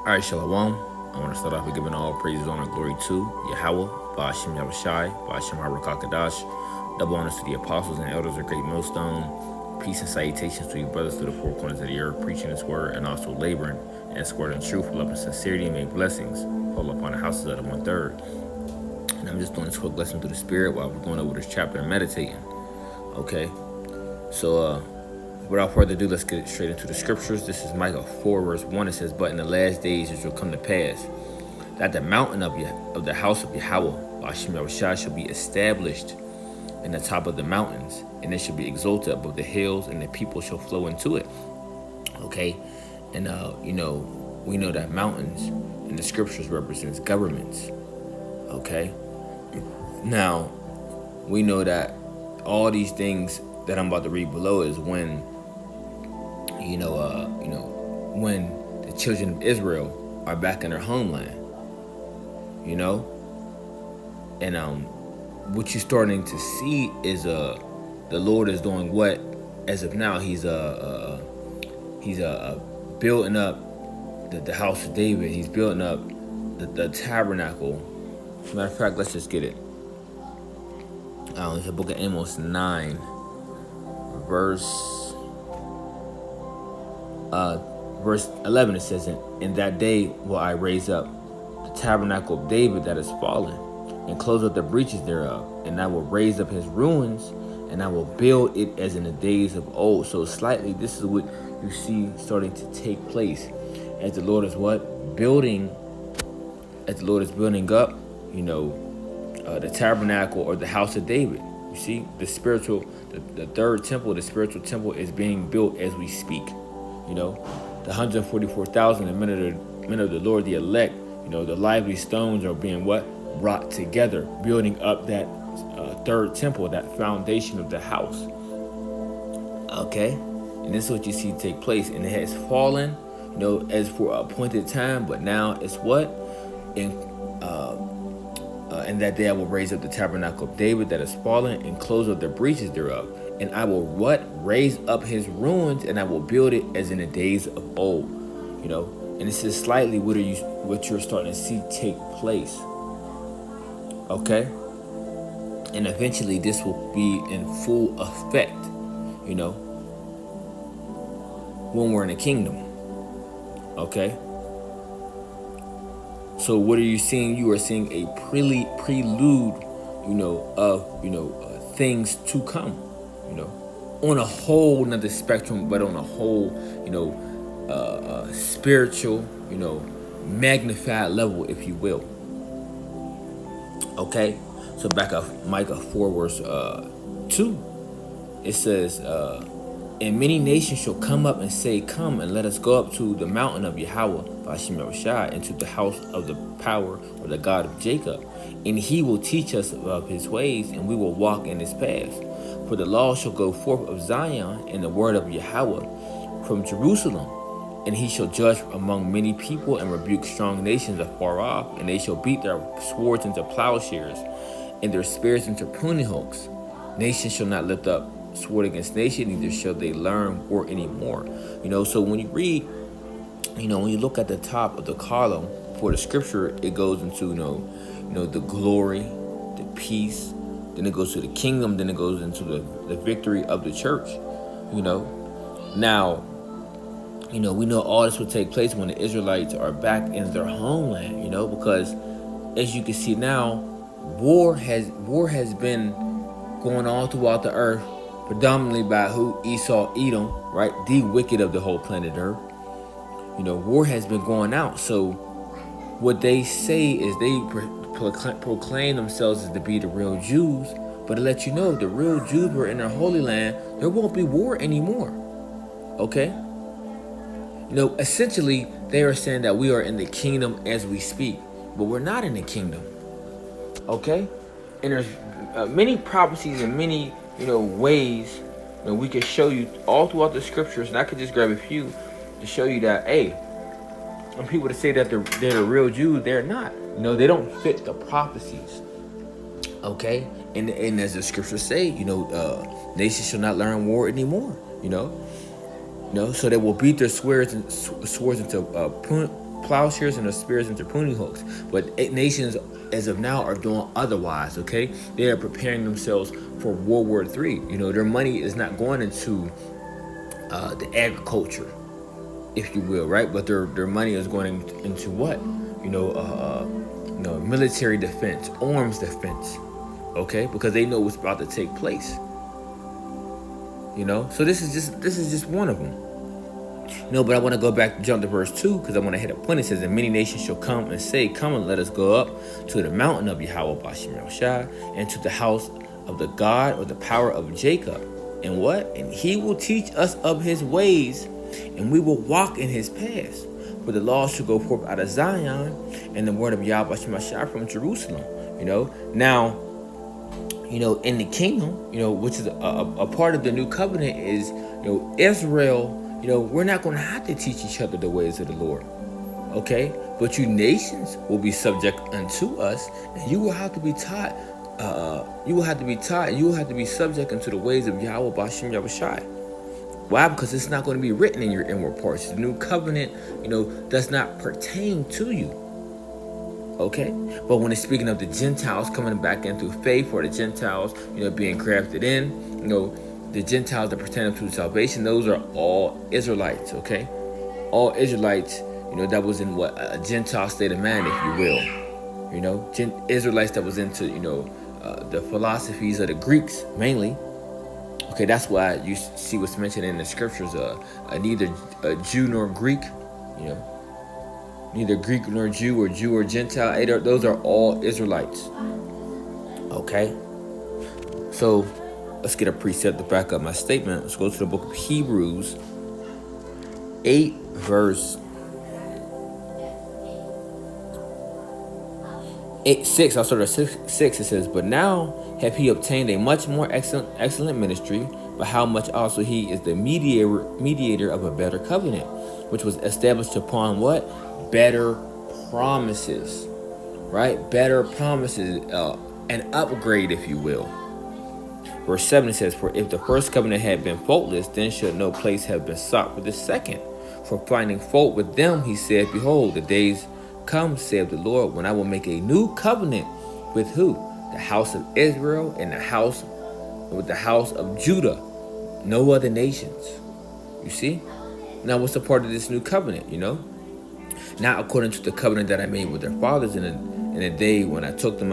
All right, Shalom. I want to start off with giving all praises, honor, and glory to Yahweh, Ba'ashem Yahushai, Ba'ashem Harakakadash. Double honors to the apostles and elders of Great Millstone. Peace and salutations to you brothers to the four corners of the earth, preaching His word and also laboring in His word and truth, love and sincerity, and make blessings fall upon the houses of the 1/3. And I'm just doing this quick lesson through the Spirit while we're going over this chapter and meditating. Okay, so without further ado, let's get straight into the scriptures. This is Micah 4 verse 1. It says, "But in the last days it shall come to pass that the mountain of the house of Yahweh, Ba'ashem Yahushai, shall be established in the top of the mountains, and it shall be exalted above the hills, and the people shall flow into it." Okay, and we know that mountains in the scriptures represents governments. Okay, now we know that all these things that I'm about to read below is when when the children of Israel are back in their homeland, and what you're starting to see is the Lord is doing what, as of now, he's building up the house of David. He's building up the tabernacle. As a matter of fact, let's just get it. It's the book of Amos 9, verse 11. It says, "In that day will I raise up the tabernacle of David that is fallen, and close up the breaches thereof, and I will raise up his ruins, and I will build it as in the days of old." So slightly, this is what you see starting to take place as the Lord is building up, the tabernacle or the house of David. You see, the third temple, the spiritual temple is being built as we speak. The 144,000, the men of the Lord, the elect, the lively stones are being brought together, building up that third temple, that foundation of the house. Okay, and this is what you see take place, and it has fallen, as for a appointed time, but now it's in that day I will raise up the tabernacle of David that is fallen, and close up the breaches thereof. And I will raise up his ruins, and I will build it as in the days of old. And this is slightly what you're starting to see take place. Okay? And eventually this will be in full effect, when we're in the kingdom. Okay? So what are you seeing? You are seeing a prelude, of things to come, on a whole nother spectrum, but on a whole, spiritual, magnified level, if you will. Okay, so back up Micah 4 verse 2. It says, "And many nations shall come up and say, Come and let us go up to the mountain of Yahweh, Ba'ashem Yahushai, and to the house of the power or the God of Jacob. And he will teach us of his ways, and we will walk in his paths. For the law shall go forth of Zion, and the word of Yahweh from Jerusalem. And he shall judge among many people, and rebuke strong nations afar off. And they shall beat their swords into plowshares, and their spears into pruning hooks. Nation shall not lift up sword against nation, neither shall they learn war anymore." So when you read, when you look at the top of the column for the scripture, it goes into, the glory, the peace, then it goes to the kingdom, then it goes into the victory of the church. Now, we know all this will take place when the Israelites are back in their homeland, because as you can see now, war has been going on throughout the earth, predominantly by Esau, Edom, right? The wicked of the whole planet Earth. War has been going out. So what they say is they proclaim themselves as to be the real Jews, but to let you know, if the real Jews were in their holy land, there won't be war anymore. Okay? Essentially, they are saying that we are in the kingdom as we speak, but we're not in the kingdom. Okay? And there's many prophecies and many ways we could show you all throughout the scriptures, and I could just grab a few to show you that, when people to say that they're the real Jews, they're not. They don't fit the prophecies. Okay, and as the scriptures say, nations shall not learn war anymore. So they will beat their swords into plowshares and their spears into pruning hooks. But nations, as of now, are doing otherwise. Okay, they are preparing themselves for World War III. Their money is not going into the agriculture, if you will, right? But their money is going into what? Military defense, arms defense. Okay, because they know what's about to take place. So this is just one of them. But I want to go back, jump to verse 2, because I want to hit a point. It says, and many nations shall come and say, come and let us go up to the mountain of Yahweh Bashim Yahushua, and to the house of the God or the power of Jacob. And what? And he will teach us of his ways, and we will walk in his paths. For the law shall go forth out of Zion, and the word of Yahweh Bashim Yahushua from Jerusalem. Now, in the kingdom, which is a part of the new covenant, is, Israel. We're not going to have to teach each other the ways of the Lord. Okay? But you nations will be subject unto us, and you will have to be taught. You will have to be taught, and you will have to be subject unto the ways of Yahweh Bashim Yahushua. Why? Because it's not going to be written in your inward parts. The new covenant, does not pertain to you. Okay? But when it's speaking of the Gentiles coming back in through faith, or the Gentiles, being grafted in, the Gentiles that pertain to salvation, those are all Israelites, okay? All Israelites, that was in what? A Gentile state of mind, if you will. Israelites that was into, the philosophies of the Greeks, mainly. Okay, that's why you see what's mentioned in the scriptures, neither a Jew nor Greek, neither Greek nor Jew or Gentile. Those are all Israelites, okay? So, let's get a precept to back up my statement. Let's go to the book of Hebrews 8, verse 6. I'll start at 6. It says, but now have he obtained a much more excellent ministry, but how much also he is the mediator of a better covenant, which was established upon what? Better promises, right? Better promises, an upgrade, if you will. Verse 7 says, for if the first covenant had been faultless, then should no place have been sought for the second. For finding fault with them, he said, behold, the days come, saith the Lord, when I will make a new covenant with who? The house of Israel and with the house of Judah. No other nations. You see? Now, what's the part of this new covenant, Not according to the covenant that I made with their fathers in the day when I took them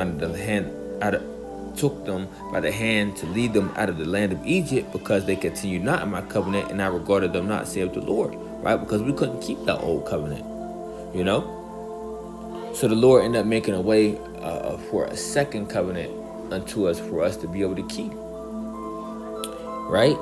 took them by the hand to lead them out of the land of Egypt, because they continued not in my covenant, and I regarded them not, saith the Lord. Right? Because we couldn't keep that old covenant. So the Lord ended up making a way for a second covenant unto us, for us to be able to keep. Right?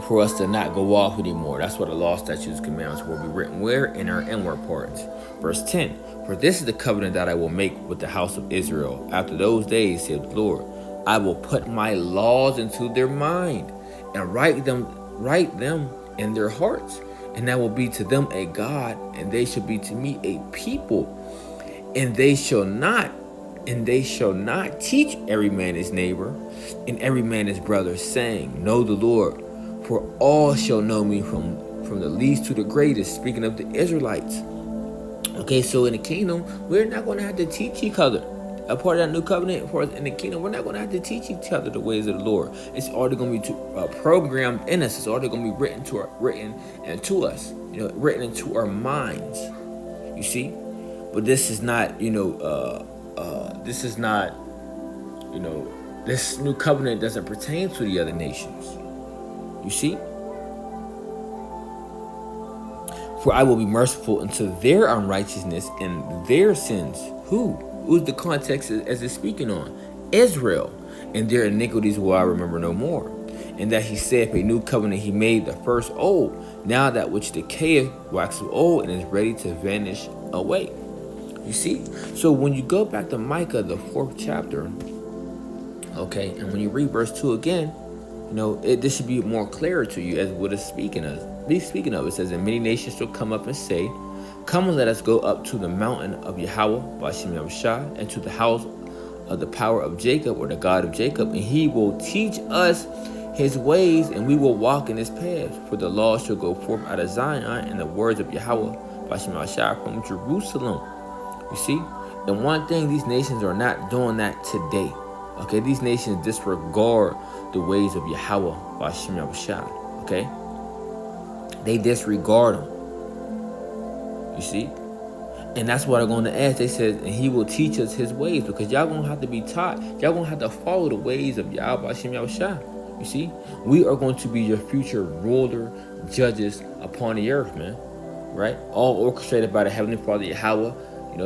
For us to not go off anymore. That's what the law, statutes, commandments will be written where? In our inward parts. Verse 10. For this is the covenant that I will make with the house of Israel. After those days, saith the Lord, I will put my laws into their mind, and write them in their hearts. And I will be to them a God, and they shall be to me a people. And they shall not teach every man his neighbor, and every man his brother, saying, know the Lord. For all shall know me from the least to the greatest. Speaking of the Israelites. Okay, so in the kingdom, we're not going to have to teach each other. A part of that new covenant, for us in the kingdom, we're not going to have to teach each other the ways of the Lord. It's already going to be programmed in us. It's already going to be written into us, written into our minds. You see, but this is not, this new covenant doesn't pertain to the other nations. You see. For I will be merciful unto their unrighteousness and their sins. Who's the context as it's speaking on? Israel. And their iniquities will I remember no more. And that he saith, a new covenant he made the first old. Now that which decayeth waxeth old, and is ready to vanish away. You see? So when you go back to Micah, the 4th chapter, okay, and when you read verse 2 again, this should be more clear to you as what it's speaking of. It says, and many nations shall come up and say, come and let us go up to the mountain of Yahweh, Bashim Yahushua, and to the house of the power of Jacob, or the God of Jacob, and he will teach us his ways, and we will walk in his paths. For the law shall go forth out of Zion, and the words of Yahweh, from Jerusalem. You see? And one thing, these nations are not doing that today. Okay, these nations disregard the ways of Yahweh, Bashim Yahushua. Okay? They disregard them. You see? And that's what I'm going to ask. They said, and he will teach us his ways, because y'all going to have to be taught. Y'all going to have to follow the ways of Yahweh, Bashim Yahushua. You see? We are going to be your future ruler, judges upon the earth, man. Right? All orchestrated by the Heavenly Father, Yahweh,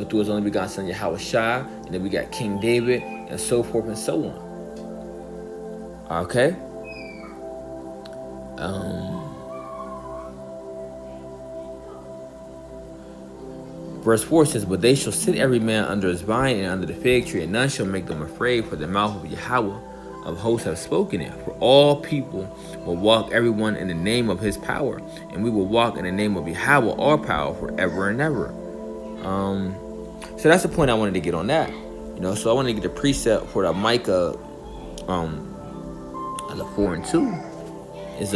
through his only begotten son, Yahweh Shai. And then we got King David, and so forth and so on. Okay? Verse 4 says, but they shall sit every man under his vine and under the fig tree, and none shall make them afraid, for the mouth of Yahweh of hosts have spoken it. For all people will walk, everyone in the name of his power, and we will walk in the name of Yahweh, our power, forever and ever. So that's the point I wanted to get on that. So I wanted to get a precept for the MICAH, the 4 and 2 is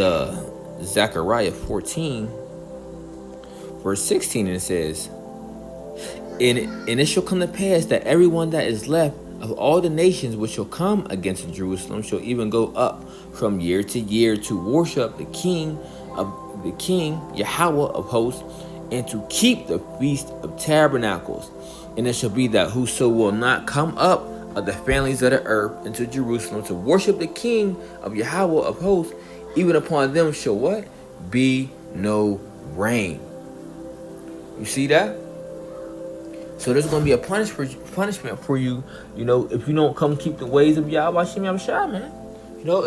Zechariah 14, verse 16, and it says, And it shall come to pass that everyone that is left of all the nations which shall come against Jerusalem shall even go up from year to year to worship the King Yahweh of hosts, and to keep the feast of tabernacles. And it shall be that whoso will not come up of the families of the earth into Jerusalem to worship the King of Yahweh of hosts, even upon them shall what? Be no rain. You see that? So there's going to be a punishment for you, if you don't come keep the ways of Yahweh Shem Yahushua, man.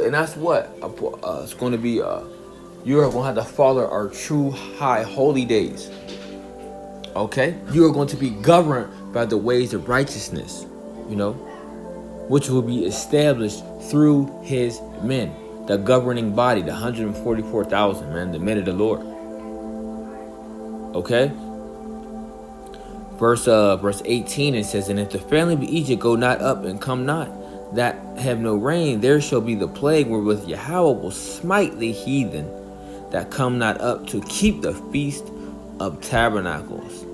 And that's what? It's going to be, you're going to have to follow our true high holy days. Okay? You are going to be governed by the ways of righteousness, which will be established through his men. The governing body, the 144,000, man, the men of the Lord. Okay? Verse 18, it says, and if the family of Egypt go not up and come not, that have no rain, there shall be the plague wherewith Yahweh will smite the heathen that come not up to keep the feast of tabernacles.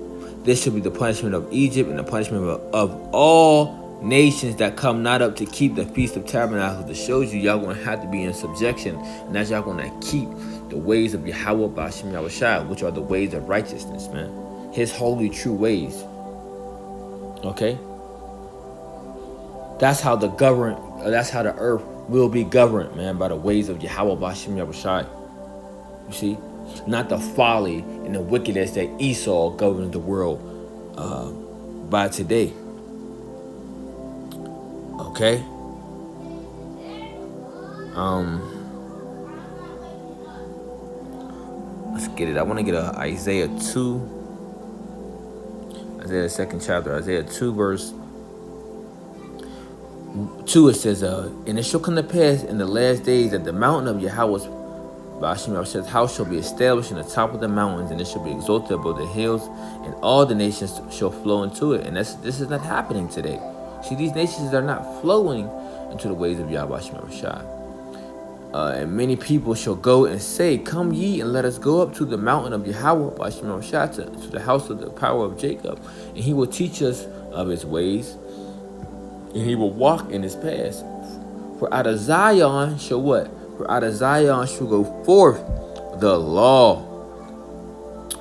This shall be the punishment of Egypt, and the punishment of all nations that come not up to keep the feast of tabernacles. That shows you y'all going to have to be in subjection, and that's y'all going to keep the ways of Yahweh Bashim Yahushua, which are the ways of righteousness, man. His holy true ways. Okay? That's how the earth will be governed, man, by the ways of Yahweh Bashim Yahushua. You see? Not the folly and the wickedness that Esau governs the world by today. Okay? Let's get it. I want to get Isaiah 2. Isaiah 2nd chapter. Isaiah 2 verse 2, it says, and it shall come to pass in the last days that the mountain of Yahweh's Bashim house shall be established in the top of the mountains, and it shall be exalted above the hills, and all the nations shall flow into it. And this is not happening today. See, these nations are not flowing into the ways of Yahweh Shai. And many people shall go and say, come ye and let us go up to the mountain of Yahweh Bashim Shai, to the house of the power of Jacob, and he will teach us of his ways, and he will walk in his paths. For out of Zion shall what? For out of Zion shall go forth the law.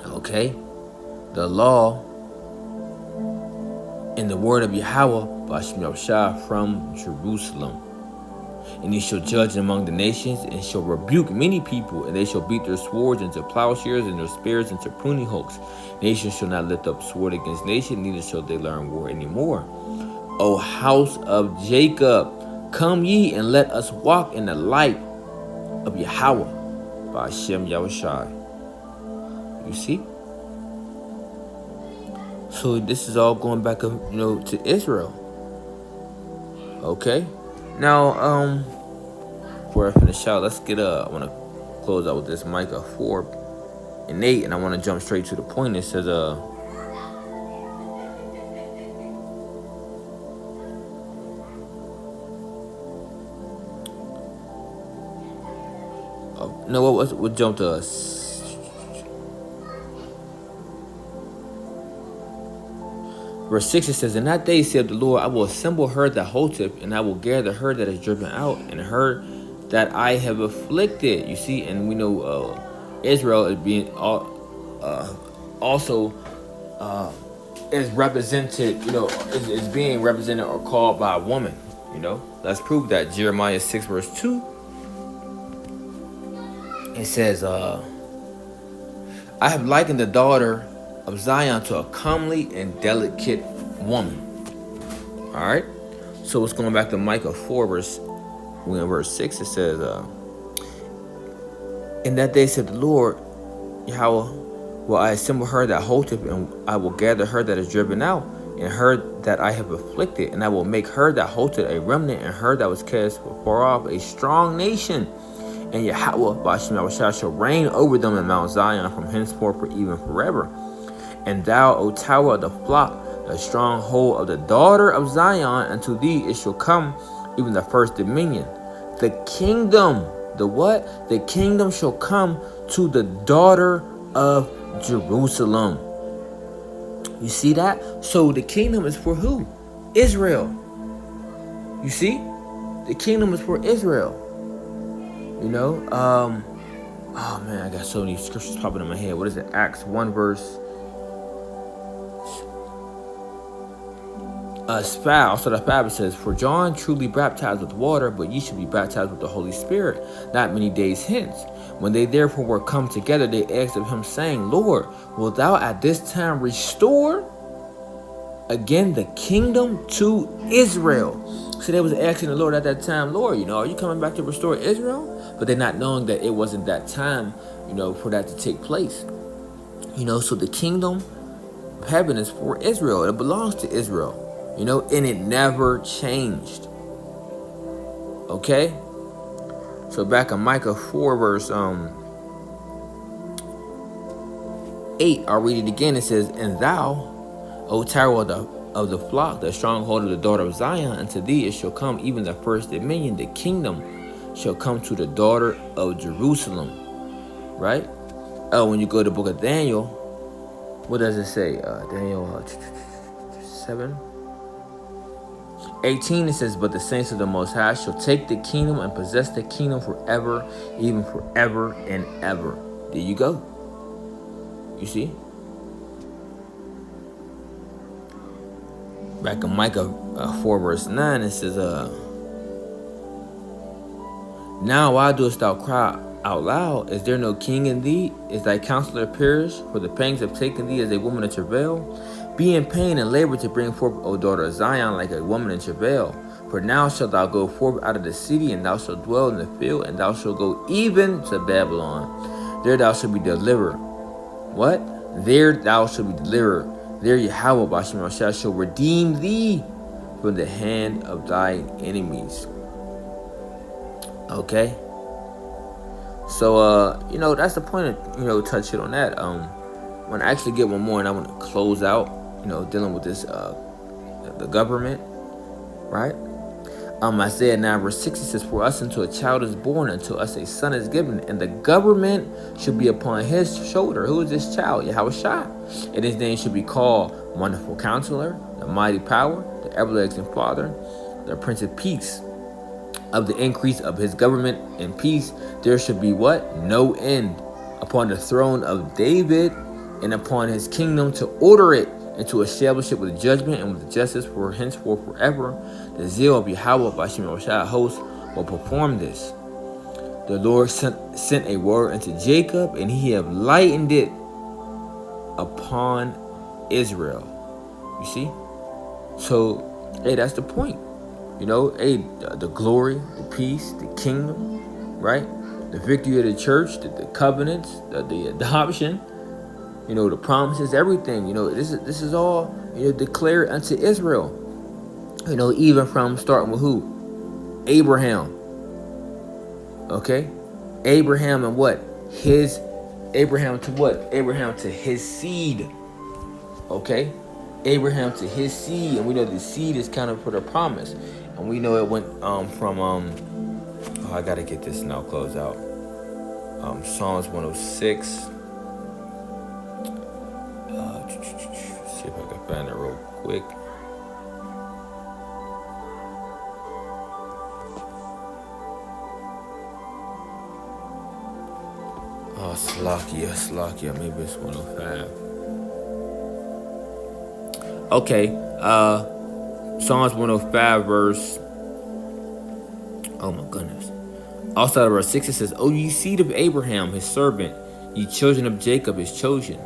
Okay? The law and the word of Yahweh Bashim Shai from Jerusalem. And he shall judge among the nations, and shall rebuke many people, and they shall beat their swords into plowshares, and their spears into pruning hooks. Nation shall not lift up sword against nation, neither shall they learn war anymore. O house of Jacob, come ye and let us walk in the light of Yahweh by Hashem Yahushai. You see? So this is all going back, to Israel. Okay? Now, before I finish out, let's get I want to close out with this MICAH 4 and 8, and I want to jump straight to the point. It says, no, we'll jump to Verse 6, it says, in that day, saith the Lord, I will assemble her that halteth, and I will gather her that is driven out, and her that I have afflicted. You see, and we know Israel is being also is represented, is being represented or called by a woman. Let's prove that. Jeremiah 6 verse 2. It says, I have likened the daughter of Zion to a comely and delicate woman. All right. So it's going back to Micah 4 verse 6. It says, in that day said the Lord, Yahweh, will I assemble her that halteth, and I will gather her that is driven out, and her that I have afflicted, and I will make her that halteth a remnant, and her that was cast far off a strong nation. And Yahweh Ba'ashem Yahushua shall reign over them in Mount Zion from henceforth for even forever. And thou, O tower of the flock, the stronghold of the daughter of Zion, unto thee it shall come, even the first dominion. The kingdom, the what? The kingdom shall come to the daughter of Jerusalem. You see that? So the kingdom is for who? Israel. You see? The kingdom is for Israel. Oh man, I got so many scriptures popping in my head. What is it? Acts 1 verse 5. Also the Bible says, for John truly baptized with water, but ye shall be baptized with the Holy Spirit not many days hence. When they therefore were come together, they asked of him, saying, Lord, wilt thou at this time restore again the kingdom to Israel? So they was asking the Lord at that time, Lord, are you coming back to restore Israel? But they're not knowing that it wasn't that time, for that to take place. So the kingdom of heaven is for Israel. It belongs to Israel. And it never changed. Okay? So back in Micah 4 verse 8, I'll read it again. It says, and thou, O tower of the flock, the stronghold of the daughter of Zion, unto thee it shall come, even the first dominion, the kingdom shall come to the daughter of Jerusalem. Right? When you go to the book of Daniel, what does it say? Daniel 7:18, it says, but the saints of the Most High shall take the kingdom and possess the kingdom forever, even forever and ever. There you go. You see? Back in Micah 4 verse 9, it says, now why dost thou cry out loud? Is there no king in thee? Is thy counselor perished? For the pangs have taken thee as a woman in travail. Be in pain and labor to bring forth, O daughter of Zion, like a woman in travail. For now shalt thou go forth out of the city, and thou shalt dwell in the field, and thou shalt go even to Babylon. There thou shalt be delivered. What? There thou shalt be delivered. There Yahweh Ba'ashem Yahushua shall redeem thee from the hand of thy enemies. Okay? So, that's the point of, touching on that. I want to actually get one more, and I want to close out, dealing with this, the government, right? Isaiah 9 verse 6, it says, for us unto a child is born, unto us a son is given, and the government should be upon his shoulder. Who is this child? Yahushua. And his name should be called Wonderful Counselor, the Mighty Power, the Everlasting Father, the Prince of Peace. Of the increase of his government and peace, there should be what? No end, upon the throne of David and upon his kingdom, to order it and to establish it with judgment and with justice for henceforth forever. The zeal of Yahweh Ba'ashem Yahushua hosts will perform this. The Lord sent a word unto Jacob, and he have lightened it upon Israel. You see? So, hey, that's the point. The glory, the peace, the kingdom, right? The victory of the church, the covenants, the adoption, the promises, everything. This is all, declared unto Israel. Even from starting with who? Abraham. Okay? Abraham and what? Abraham to what? Abraham to his seed. Okay? Abraham to his seed. And we know the seed is kind of for the promise. And we know it went from I gotta get this now, close out. Psalms 106. if I can find it real quick. Oh, Slakia, maybe it's 105. Okay, Psalms 105 verse, oh my goodness. Also verse 6 it says, O ye seed of Abraham, his servant, ye children of Jacob, his chosen.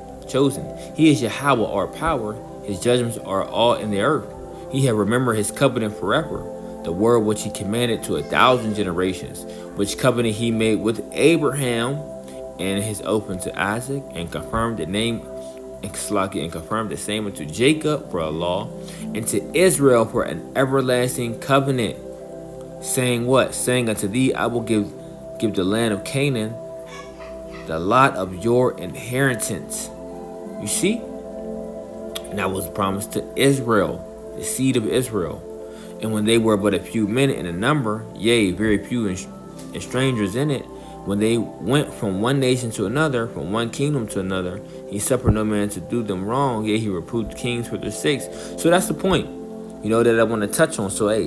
He is Yahweh, our power, his judgments are all in the earth. He hath remembered his covenant forever, the word which he commanded to 1,000 generations, which covenant he made with Abraham, and his oath unto Isaac, and confirmed the name and confirmed the same unto Jacob for a law, and to Israel for an everlasting covenant, saying what? Saying unto thee, I will give the land of Canaan, the lot of your inheritance. You see? And that was promised to Israel, the seed of Israel. And when they were but a few men in number, yea, very few and strangers in it, when they went from one nation to another, from one kingdom to another, he suffered no man to do them wrong, yea, he reproved kings for their sakes. So that's the point, that I want to touch on. So, hey,